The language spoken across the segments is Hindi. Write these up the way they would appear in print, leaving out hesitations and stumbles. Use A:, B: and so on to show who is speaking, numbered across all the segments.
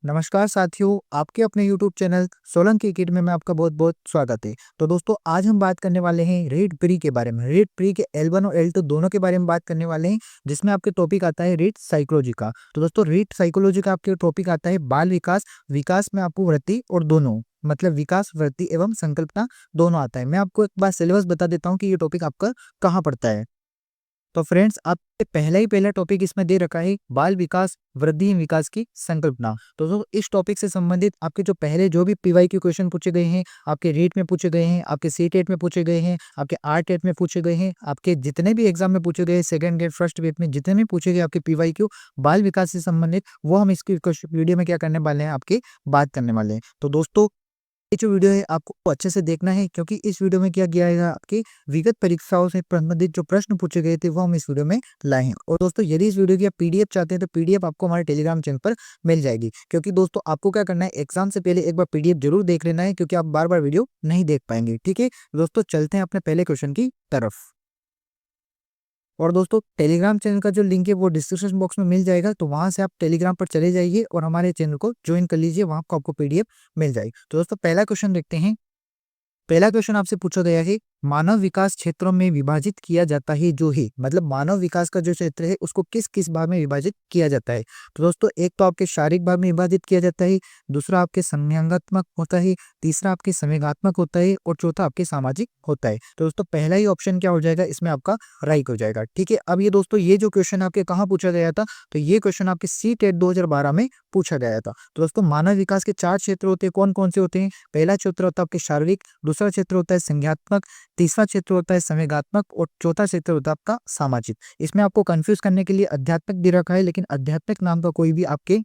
A: नमस्कार साथियों, आपके अपने यूट्यूब चैनल सोलंकी किड में मैं आपका बहुत-बहुत स्वागत है। तो दोस्तों आज हम बात करने वाले हैं रीड प्री के बारे में। रीड प्री के L1 और L2 दोनों के बारे में बात करने वाले हैं, जिसमें आपके टॉपिक आता है रीड साइकोलॉजी का। तो दोस्तों रीड साइकोलॉजी का आपके टॉपिक आता है बाल विकास, विकास में आपको वृद्धि और दोनों मतलब विकास, वृद्धि एवं संकल्पना दोनों आता है। मैं आपको एक बार सिलेबस बता देता हूँ कि ये टॉपिक आपका कहाँ पड़ता है। तो फ्रेंड्स आपके पहला टॉपिक इसमें दे रखा है बाल विकास, वृद्धि एवं विकास की संकल्पना। तो दोस्तों इस टॉपिक से संबंधित आपके जो पहले जो भी पीवाई के क्वेश्चन पूछे गए हैं, आपके रीट में पूछे गए हैं, आपके सी-टेट में पूछे गए हैं, आपके आर-टेट में पूछे गए हैं, आपके जितने भी एग्जाम में पूछे गए, सेकंड गेट, फर्स्ट गेट में जितने भी पूछे गए आपके पीवाई क्यू बाल विकास से संबंधित, वो हम इसकी वीडियो में क्या करने वाले हैं, आपकी बात करने वाले हैं। तो दोस्तों ये जो वीडियो है आपको अच्छे से देखना है, क्योंकि इस वीडियो में क्या किया है आपकी विगत परीक्षाओं से संबंधित जो प्रश्न पूछे गए थे वो हम इस वीडियो में लाए हैं। और दोस्तों यदि इस वीडियो की आप पीडीएफ चाहते हैं तो पीडीएफ आपको हमारे टेलीग्राम चैनल पर मिल जाएगी। क्योंकि दोस्तों आपको क्या करना है, एग्जाम से पहले एक बार पीडीएफ जरूर देख लेना है, क्योंकि आप बार बार वीडियो नहीं देख पाएंगे। ठीक है दोस्तों, चलते हैं अपने पहले क्वेश्चन की तरफ। और दोस्तों टेलीग्राम चैनल का जो लिंक है वो डिस्क्रिप्शन बॉक्स में मिल जाएगा, तो वहां से आप टेलीग्राम पर चले जाइए और हमारे चैनल को ज्वाइन कर लीजिए, वहां को आपको पीडीएफ मिल जाएगी। तो दोस्तों पहला क्वेश्चन देखते हैं। पहला क्वेश्चन आपसे पूछा गया है, मानव विकास क्षेत्रों में विभाजित किया जाता है जो है, मतलब मानव विकास का जो क्षेत्र है उसको किस किस भाग में विभाजित किया जाता है। तो दोस्तों एक तो आपके शारीरिक भाग में विभाजित किया जाता है, दूसरा आपके संज्ञानात्मक होता है, तीसरा आपके संवेगात्मक होता है और चौथा आपके सामाजिक होता है। तो दोस्तों पहला ही ऑप्शन क्या हो जाएगा, इसमें आपका राइट हो जाएगा। ठीक है, अब ये दोस्तों ये जो क्वेश्चन आपके कहाँ पूछा गया था, तो ये क्वेश्चन आपके सी-टेट 2012 में पूछा गया था। तो दोस्तों मानव विकास के 4 क्षेत्र होते हैं, कौन कौन से होते हैं। पहला क्षेत्र होता है आपके शारीरिक, दूसरा क्षेत्र होता है संज्ञात्मक, तीसरा क्षेत्र होता है संवेगात्मक और चौथा क्षेत्र होता है आपका सामाजिक। इसमें आपको कंफ्यूज करने के लिए अध्यात्मक दे रखा है, लेकिन अध्यात्मक नाम का कोई भी आपके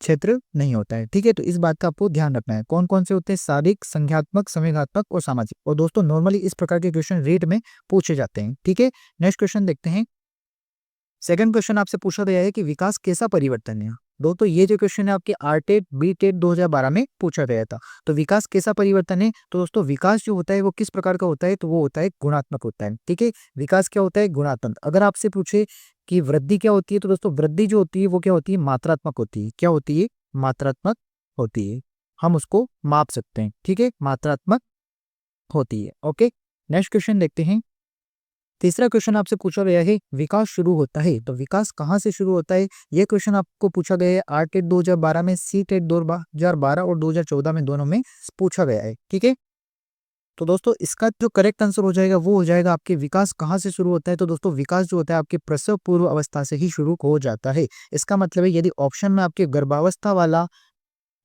A: क्षेत्र नहीं होता है। ठीक है, तो इस बात का आपको ध्यान रखना है। कौन कौन से होते हैं, शारीरिक, संज्ञात्मक, संवेगात्मक और सामाजिक। और दोस्तों नॉर्मली इस प्रकार के क्वेश्चन रीट में पूछे जाते हैं। ठीक है, नेक्स्ट क्वेश्चन देखते हैं। सेकंड क्वेश्चन आपसे पूछा गया है कि विकास कैसा परिवर्तन है। दोस्तों ये जो क्वेश्चन है आपके आर-टेट, बी-टेट 2012 में पूछा गया था। तो विकास कैसा परिवर्तन है, तो दोस्तों विकास जो होता है वो किस प्रकार का होता है, तो वो होता है गुणात्मक होता है। ठीक है, विकास क्या होता है, गुणात्मक। अगर आपसे पूछे कि वृद्धि क्या होती है, तो दोस्तों वृद्धि जो होती है वो क्या होती है, मात्रात्मक होती है। क्या होती है, मात्रात्मक होती है। हम उसको माप सकते हैं। ठीक है, मात्रात्मक होती है। ओके, नेक्स्ट क्वेश्चन देखते हैं। तीसरा क्वेश्चन आपसे पूछा गया है, विकास शुरू होता है, तो विकास कहाँ से शुरू होता है। ये क्वेश्चन आपको पूछा गया है आर-टेट 2012 में, सी-टेट 2012 और 2014 में दोनों में पूछा गया है। ठीक है, तो दोस्तों इसका जो करेक्ट आंसर हो जाएगा वो हो जाएगा आपके विकास कहाँ से शुरू होता है। तो दोस्तों विकास जो होता है आपके प्रसव पूर्व अवस्था से ही शुरू हो जाता है। इसका मतलब है यदि ऑप्शन में आपके गर्भावस्था वाला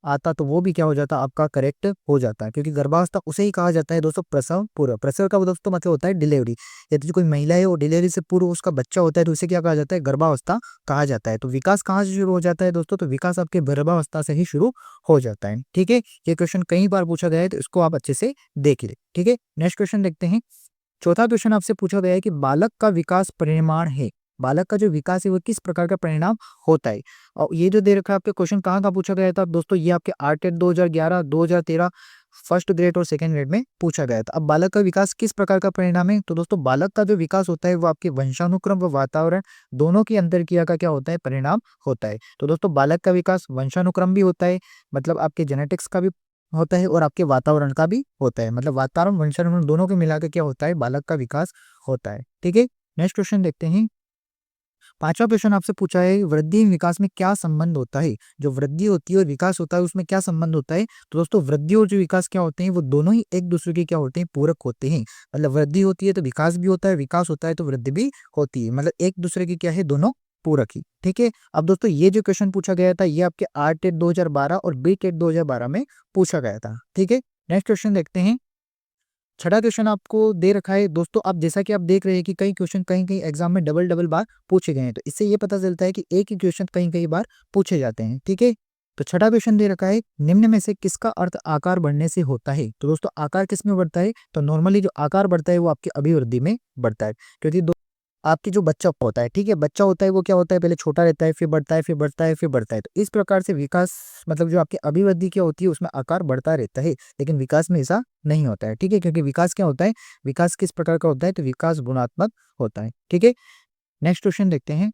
A: आता तो वो भी क्या हो जाता, आपका करेक्ट हो जाता है। क्योंकि गर्भावस्था उसे ही कहा जाता है दोस्तों प्रसव पूर्व। प्रसव का दोस्तों मतलब होता है डिलीवरी। यदि कोई महिला है और डिलीवरी से पूर्व उसका बच्चा होता है तो उसे क्या कहा जाता है, गर्भावस्था कहा जाता है। तो विकास कहाँ से शुरू हो जाता है दोस्तों, तो विकास आपके गर्भावस्था से ही शुरू हो जाता है। ठीक है, ये क्वेश्चन कई बार पूछा गया है, तो इसको आप अच्छे से देख ले। ठीक है, नेक्स्ट क्वेश्चन देखते हैं। चौथा क्वेश्चन आपसे पूछा गया है कि बालक का विकास परिमाण है, बालक का जो विकास है वो किस प्रकार का परिणाम होता है। और ये जो दे रखा है आपके क्वेश्चन कहाँ का पूछा गया था दोस्तों, ये आपके आर-टेट 2011, 2013 फर्स्ट ग्रेड और सेकंड ग्रेड में पूछा गया था। अब बालक का विकास किस प्रकार का परिणाम है, तो दोस्तों बालक का जो विकास होता है वो आपके वंशानुक्रम व वातावरण दोनों की अंतर क्रिया का क्या होता है, परिणाम होता है। तो दोस्तों बालक का विकास वंशानुक्रम भी होता है, मतलब आपके जेनेटिक्स का भी होता है और आपके वातावरण का भी होता है, मतलब वातावरण वंशानुक्रम दोनों के मिलाकर क्या होता है, बालक का विकास होता है। ठीक है, नेक्स्ट क्वेश्चन देखते हैं। पांचवा क्वेश्चन आपसे पूछा है, वृद्धि एवं विकास में क्या संबंध होता है। जो वृद्धि होती है और विकास होता है उसमें क्या संबंध होता है। तो दोस्तों वृद्धि और जो विकास क्या होते हैं वो दोनों ही एक दूसरे के क्या होते हैं, पूरक होते हैं। मतलब वृद्धि होती है तो विकास भी होता है, विकास होता है तो वृद्धि भी होती है, मतलब एक दूसरे की क्या है, दोनों पूरक ही। ठीक है, अब दोस्तों ये जो क्वेश्चन पूछा गया था ये आपके आर-टेट 2012 और बी-टेट 2012 में पूछा गया था। ठीक है, नेक्स्ट क्वेश्चन देखते हैं। छठा क्वेश्चन आपको दे रखा है दोस्तों, अब जैसा कि आप देख रहे हैं कि कई क्वेश्चन कहीं कहीं एग्जाम में डबल डबल बार पूछे गए हैं, तो इससे ये पता चलता है कि एक ही क्वेश्चन कहीं कई बार पूछे जाते हैं। ठीक है, तो छठा क्वेश्चन दे रखा है, निम्न में से किसका अर्थ आकार बढ़ने से होता है। तो दोस्तों आकार किस में बढ़ता है, तो नॉर्मली जो आकार बढ़ता है वो आपकी अभिवृद्धि में बढ़ता है। क्योंकि आपकी जो बच्चा होता है, ठीक है, बच्चा होता है वो क्या होता है, पहले छोटा रहता है, फिर बढ़ता है, फिर बढ़ता है, फिर बढ़ता है। तो इस प्रकार से विकास मतलब जो आपकी अभिवृद्धि क्या होती है उसमें आकार बढ़ता रहता है, लेकिन विकास में ऐसा नहीं होता है। ठीक है, क्योंकि विकास क्या होता है, विकास किस प्रकार का होता है, तो विकास गुणात्मक होता है। ठीक है, नेक्स्ट क्वेश्चन देखते हैं।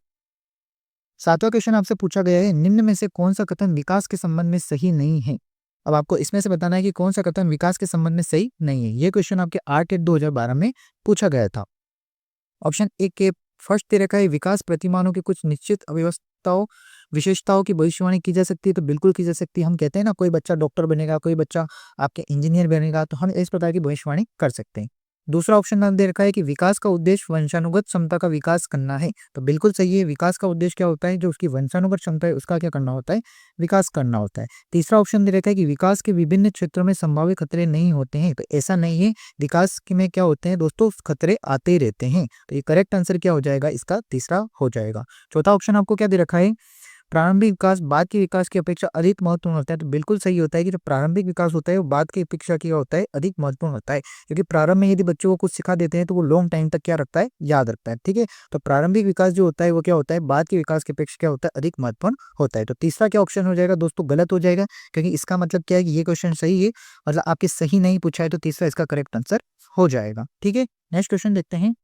A: 7वां क्वेश्चन आपसे पूछा गया है, निम्न में से कौन सा कथन विकास के संबंध में सही नहीं है। अब आपको इसमें से बताना है कि कौन सा कथन विकास के संबंध में सही नहीं है। ये क्वेश्चन आपके आरटेट 2012 में पूछा गया था। ऑप्शन ए के फर्स्ट दे रखा है, विकास प्रतिमानों की कुछ निश्चित अव्यवस्थाओं विशेषताओं की भविष्यवाणी की जा सकती है। तो बिल्कुल की जा सकती है। हम कहते हैं ना, कोई बच्चा डॉक्टर बनेगा, कोई बच्चा आपके इंजीनियर बनेगा, तो हम इस प्रकार की भविष्यवाणी कर सकते हैं। दूसरा ऑप्शन नाम दे रखा है कि विकास का उद्देश्य वंशानुगत क्षमता का विकास करना है। तो बिल्कुल सही है। विकास का उद्देश्य क्या होता है, जो उसकी वंशानुगत क्षमता है उसका क्या करना होता है, विकास करना होता है। तीसरा ऑप्शन दे रखा है कि विकास के विभिन्न क्षेत्रों में संभावित खतरे नहीं होते हैं। तो ऐसा नहीं है, विकास में क्या होते हैं दोस्तों, खतरे आते ही रहते हैं। तो ये करेक्ट आंसर क्या हो जाएगा, इसका तीसरा हो जाएगा। चौथा ऑप्शन आपको क्या दे रखा है, प्रारंभिक विकास बाद के विकास की अपेक्षा अधिक महत्वपूर्ण होता है। तो बिल्कुल सही होता है कि जो प्रारंभिक विकास होता है वो बाद की अपेक्षा क्या होता है, अधिक महत्वपूर्ण होता है। क्योंकि प्रारंभ में यदि बच्चों को कुछ सिखा देते हैं तो वो लॉन्ग टाइम तक क्या रखता है, याद रखता है। ठीक है, तो प्रारंभिक विकास जो होता है वो क्या होता है, बाद के विकास की अपेक्षा क्या होता है, अधिक महत्वपूर्ण होता है। तो तीसरा क्या ऑप्शन हो जाएगा दोस्तों, गलत हो जाएगा। क्योंकि इसका मतलब क्या है कि ये क्वेश्चन सही है, मतलब आपके सही नहीं पूछा है, तो तीसरा इसका करेक्ट आंसर हो जाएगा। ठीक है, नेक्स्ट क्वेश्चन देखते हैं।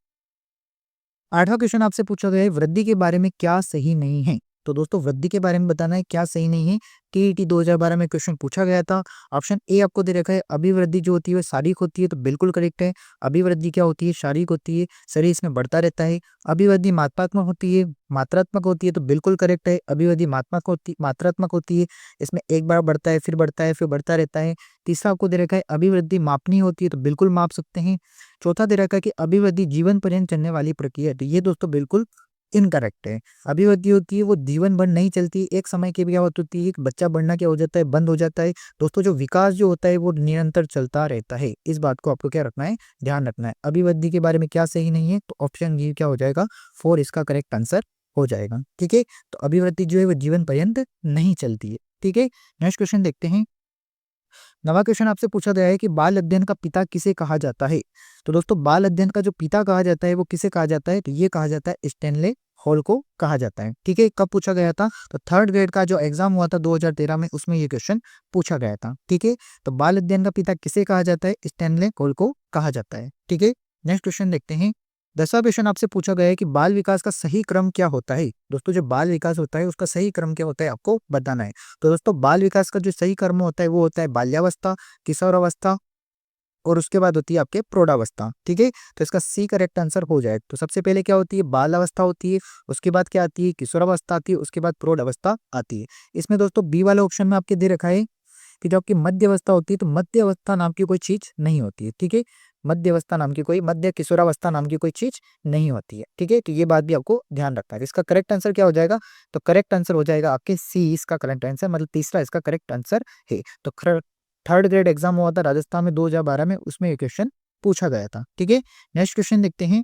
A: 8वां क्वेश्चन आपसे पूछा गया है, वृद्धि के बारे में क्या सही नहीं है। तो दोस्तों वृद्धि के बारे में बताना है क्या सही नहीं है। टीईटी 2012 में क्वेश्चन पूछा गया था। ऑप्शन ए आपको दे रखा है, अभिवृद्धि जो होती है वो शारीरिक होती है। तो बिल्कुल करेक्ट है। अभिवृद्धि क्या होती है, शारीरिक होती है, शरीर इसमें बढ़ता रहता है। अभिवृद्धि मात्रात्मक होती है, मात्रात्मक होती है। तो बिल्कुल करेक्ट है। अभिवृद्धि मात्रात्मक होती है, इसमें एक बार बढ़ता है, फिर बढ़ता है, फिर बढ़ता रहता है। तीसरा आपको दे रखा है, अभिवृद्धि मापनीय होती है। तो बिल्कुल माप सकते हैं। चौथा दे रखा है कि अभिवृद्धि जीवन पर्यंत चलने वाली प्रक्रिया है। तो ये दोस्तों बिल्कुल इनकरेक्ट है। अभिवृद्धि होती है वो जीवन भर नहीं चलती, एक समय के क्या होती है, बच्चा बढ़ना क्या हो जाता है, बंद हो जाता है। दोस्तों जो विकास जो होता है वो निरंतर चलता रहता है। इस बात को आपको क्या रखना है, ध्यान रखना है। अभिवृद्धि के बारे में क्या सही नहीं है, तो ऑप्शन ये क्या हो जाएगा, 4 इसका करेक्ट आंसर हो जाएगा। ठीक है, तो अभिवृद्धि जो है वो जीवन पर्यंत नहीं चलती है। ठीक है, नेक्स्ट क्वेश्चन देखते हैं। नवा क्वेश्चन आपसे पूछा गया है कि बाल अध्ययन का पिता किसे कहा जाता है। तो दोस्तों बाल अध्ययन का जो पिता कहा जाता है वो किसे कहा जाता है, तो ये कहा जाता है स्टैनले हॉल को कहा जाता है। ठीक है, कब पूछा गया था, तो थर्ड ग्रेड का जो एग्जाम हुआ था 2013 में, उसमें ये क्वेश्चन पूछा गया था। ठीक है, तो बाल अध्ययन का पिता किसे कहा जाता है, स्टैनले हॉल को कहा जाता है। ठीक है, नेक्स्ट क्वेश्चन देखते हैं। 10वां क्वेश्चन आपसे पूछा गया है कि बाल विकास का सही क्रम क्या होता है। दोस्तों जो बाल विकास होता है उसका सही क्रम क्या होता है, आपको बताना है। तो दोस्तों बाल विकास का जो सही क्रम होता है वो होता है बाल्यावस्था, किशोरावस्था और उसके बाद होती है आपके प्रौढ़ावस्था। ठीक है, तो इसका सी करेक्ट आंसर हो जाए। तो सबसे पहले क्या होती है, बाल अवस्था होती है, उसके बाद क्या आती है, किशोरावस्था आती है, उसके बाद प्रौढ़ावस्था आती है। इसमें दोस्तों बी वाले ऑप्शन में आपके दे रखा है कि जो आपकी मध्य अवस्था होती है, तो मध्य अवस्था नाम की कोई चीज नहीं होती है। ठीक है, मध्य अवस्था नाम की कोई, मध्य किशोरावस्था नाम की कोई चीज नहीं होती है। ठीक है, तो ये बात भी आपको ध्यान रखना है। इसका करेक्ट आंसर क्या हो जाएगा, तो करेक्ट आंसर हो जाएगा आपके सी, इसका करेक्ट आंसर, मतलब तीसरा इसका करेक्ट आंसर है। तो थर्ड ग्रेड एग्जाम हुआ था राजस्थान में 2012 में, उसमें ये क्वेश्चन पूछा गया था। ठीक है, नेक्स्ट क्वेश्चन देखते हैं।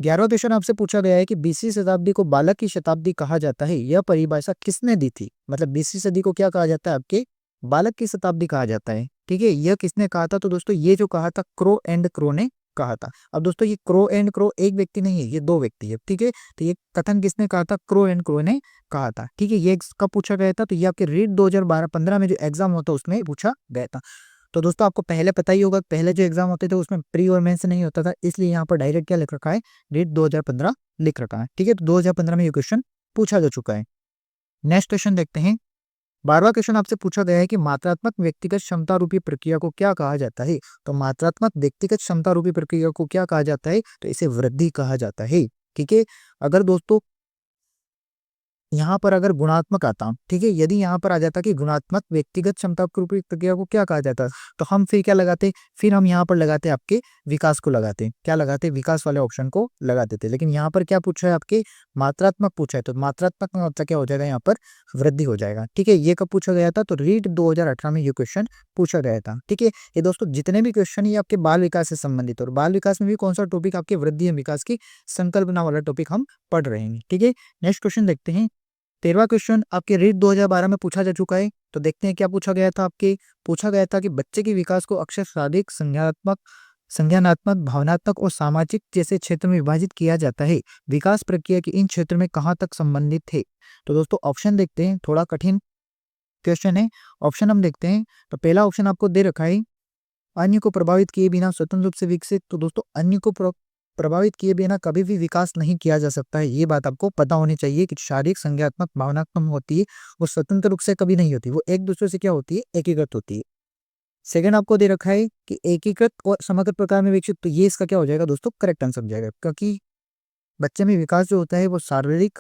A: 11वां क्वेश्चन आपसे पूछा गया है कि 20वीं शताब्दी को बालक की शताब्दी कहा जाता है, यह परिभाषा किसने दी थी। मतलब 20वीं सदी को क्या कहा जाता है, आपके बालक की शताब्दी कहा जाता है। ठीक है, यह किसने कहा था, तो दोस्तों ये जो कहा था क्रो एंड क्रो ने कहा था। अब दोस्तों ये क्रो एंड क्रो एक व्यक्ति नहीं है, ये दो व्यक्ति है। ठीक है, तो ये कथन किसने कहा था, क्रो एंड क्रो ने कहा था। ठीक है, ये कब पूछा गया था, तो ये आपके रीट 2012-15 में जो एग्जाम होता है उसमें पूछा गया था। तो दोस्तों आपको पहले पता ही होगा, पहले जो एग्जाम होते थे उसमें प्री और मेंस नहीं होता था, इसलिए यहाँ पर डायरेक्ट क्या लिख रखा है, डेट 2015 लिख रखा है। ठीक है, तो 2015 में ये क्वेश्चन पूछा जा चुका है। नेक्स्ट क्वेश्चन देखते हैं। 12वां क्वेश्चन आपसे पूछा गया है कि मात्रात्मक व्यक्तिगत क्षमता रूपी प्रक्रिया को क्या कहा जाता है। तो मात्रात्मक व्यक्तिगत क्षमता रूपी प्रक्रिया को क्या कहा जाता है, तो इसे वृद्धि कहा जाता है। ठीक है, अगर दोस्तों यहाँ पर अगर गुणात्मक आता, ठीक है, यदि यहाँ पर आ जाता कि गुणात्मक व्यक्तिगत क्षमता रूपी प्रक्रिया को क्या कहा जाता, तो हम फिर क्या लगाते, फिर हम यहाँ पर लगाते आपके विकास को लगाते, क्या लगाते, विकास वाले ऑप्शन को लगा देते। लेकिन यहाँ पर क्या पूछा है, आपके मात्रात्मक पूछा है, तो मात्रात्मक का मतलब क्या हो जाएगा, यहाँ पर वृद्धि हो जाएगा। ठीक है, ये कब पूछा गया था, तो रीट 2018 में ये क्वेश्चन पूछा गया था। ठीक है, ये दोस्तों जितने भी क्वेश्चन ये आपके बाल विकास से संबंधित, और बाल विकास में भी कौन सा टॉपिक, आपके वृद्धि एवं विकास की संकल्पना वाला टॉपिक हम पढ़ रहे हैं। ठीक है, नेक्स्ट क्वेश्चन देखते हैं। 13वां क्वेश्चन आपके रीट 2012 में पूछा जा चुका है। तो देखते हैं क्या पूछा गया था, आपके पूछा गया था कि बच्चे के विकास को अक्षर शारीरिक, संज्ञानात्मक, भावनात्मक और सामाजिक जैसे क्षेत्र में विभाजित किया जाता है। विकास प्रक्रिया के इन क्षेत्र में कहाँ तक संबंधित है। तो दोस्तों ऑप्शन देखते हैं, थोड़ा कठिन क्वेश्चन है। ऑप्शन हम देखते हैं। तो पहला ऑप्शन आपको दे रखा है, अन्य को प्रभावित किए बिना स्वतंत्र रूप से विकसित। तो दोस्तों अन्य को प्रभावित किए बिना कभी भी विकास नहीं किया जा सकता है। ये बात आपको पता होनी चाहिए कि शारीरिक, संज्ञानात्मक, भावनात्मक होती है, वो स्वतंत्र रूप से कभी नहीं होती, वो एक दूसरे से क्या होती है, एकीकृत होती है। सेकंड आपको दे रखा है कि एकीकृत और समग्र प्रकार में विकसित, तो ये इसका क्या हो जाएगा दोस्तों, करेक्ट आंसर हो जाएगा, क्योंकि बच्चे में विकास जो होता है वो शारीरिक,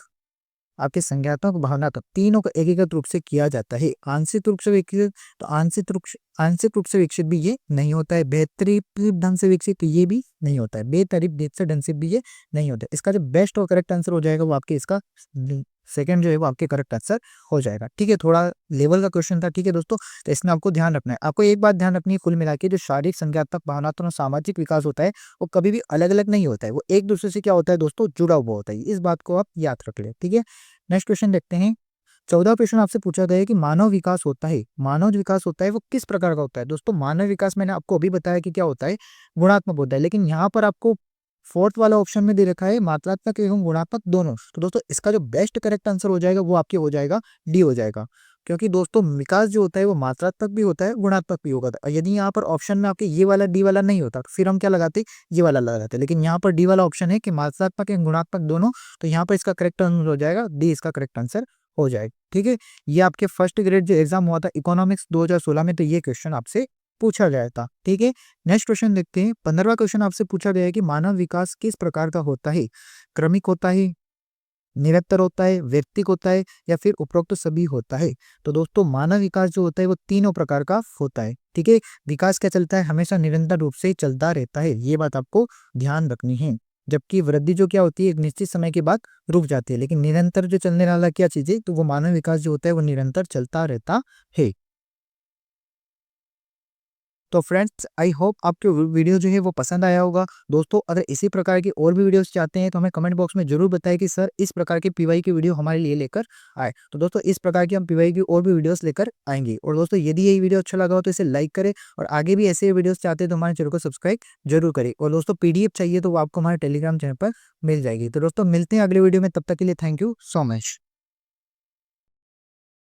A: आपके संज्ञानात्मक, भावनात्मक तीनों को एकीकृत रूप से किया जाता है। आंशिक रूप से विकसित, तो आंशिक रूप से विकसित भी ये नहीं होता है। बेतरतीब ढंग से विकसित, तो ये भी नहीं होता है। बेतरतीब से ढंग से भी ये नहीं होता है। इसका जो बेस्ट और करेक्ट आंसर हो जाएगा वो आपके इसका सेकंड जो है वो आपके करेक्ट आंसर हो जाएगा। ठीक है, थोड़ा लेवल का क्वेश्चन था। ठीक है दोस्तों, तो इसमें आपको ध्यान रखना है। आपको एक बात ध्यान रखनी है, कुल मिला के जो शारीरिक, संज्ञानात्मक, भावनात्मक और सामाजिक विकास होता है वो कभी भी अलग अलग नहीं होता है, वो एक दूसरे से क्या होता है दोस्तों, जुड़ा हुआ होता है। इस बात को आप याद रख ले। ठीक है, नेक्स्ट क्वेश्चन देखते हैं। 14 प्रश्न आपसे पूछा गया है कि मानव विकास होता है, मानव विकास होता है वो किस प्रकार का होता है। दोस्तों मानव विकास मैंने आपको अभी बताया कि क्या होता है, गुणात्मक होता है, लेकिन यहाँ पर आपको फोर्थ वाला ऑप्शन में दे रखा है मात्रात्मक एवं गुणात्मक दोनों। तो दोस्तों इसका जो बेस्ट करेक्ट आंसर हो जाएगा वो आपके हो जाएगा डी हो जाएगा, क्योंकि दोस्तों विकास जो होता है वो मात्रात्मक भी होता है, गुणात्मक भी होगा। और यदि यहाँ पर ऑप्शन में आपके ये वाला डी वाला नहीं होता, फिर हम क्या लगाते, ये वाला लगाते, लेकिन यहाँ पर डी वाला ऑप्शन है कि मात्रात्मक एवं गुणात्मक दोनों, तो यहाँ पर इसका करेक्ट आंसर हो जाएगा डी, इसका करेक्ट आंसर हो जाएगा। ठीक है, ये आपके फर्स्ट ग्रेड जो एग्जाम हुआ था इकोनॉमिक्स 2016 में, तो ये क्वेश्चन आपसे पूछा गया था। ठीक है, नेक्स्ट क्वेश्चन देखते हैं। 15वां क्वेश्चन आपसे पूछा गया है कि मानव विकास किस प्रकार का होता है, क्रमिक होता है, निरंतर होता है, व्यक्तिक होता है, या फिर उपरोक्त सभी होता है। तो दोस्तों मानव विकास जो होता है वो तीनों प्रकार का होता है। ठीक है, विकास क्या चलता है, हमेशा निरंतर रूप से चलता रहता है, ये बात आपको ध्यान रखनी है। जबकि वृद्धि जो क्या होती है, एक निश्चित समय के बाद रुक जाती है, लेकिन निरंतर जो चलने वाला क्या चीज है, तो वो मानव विकास जो होता है वो निरंतर चलता रहता है। तो फ्रेंड्स आई होप आपको वीडियो जो है वो पसंद आया होगा। दोस्तों अगर इसी प्रकार की और भी वीडियोस चाहते हैं तो हमें कमेंट बॉक्स में जरूर बताएं कि सर इस प्रकार की पीवाई की वीडियो हमारे लिए लेकर आए। तो दोस्तों इस प्रकार की हम पीवाई की और भी वीडियोस लेकर आएंगे। और दोस्तों यदि ये वीडियो अच्छा लगा हो तो इसे लाइक करें, और आगे भी ऐसे वीडियोस चाहते हैं तो हमारे चैनल को सब्सक्राइब जरूर करें। और दोस्तों पीडीएफ चाहिए तो वो आपको हमारे टेलीग्राम चैनल पर मिल जाएगी। तो दोस्तों मिलते हैं अगले वीडियो में, तब तक के लिए थैंक यू सो मच।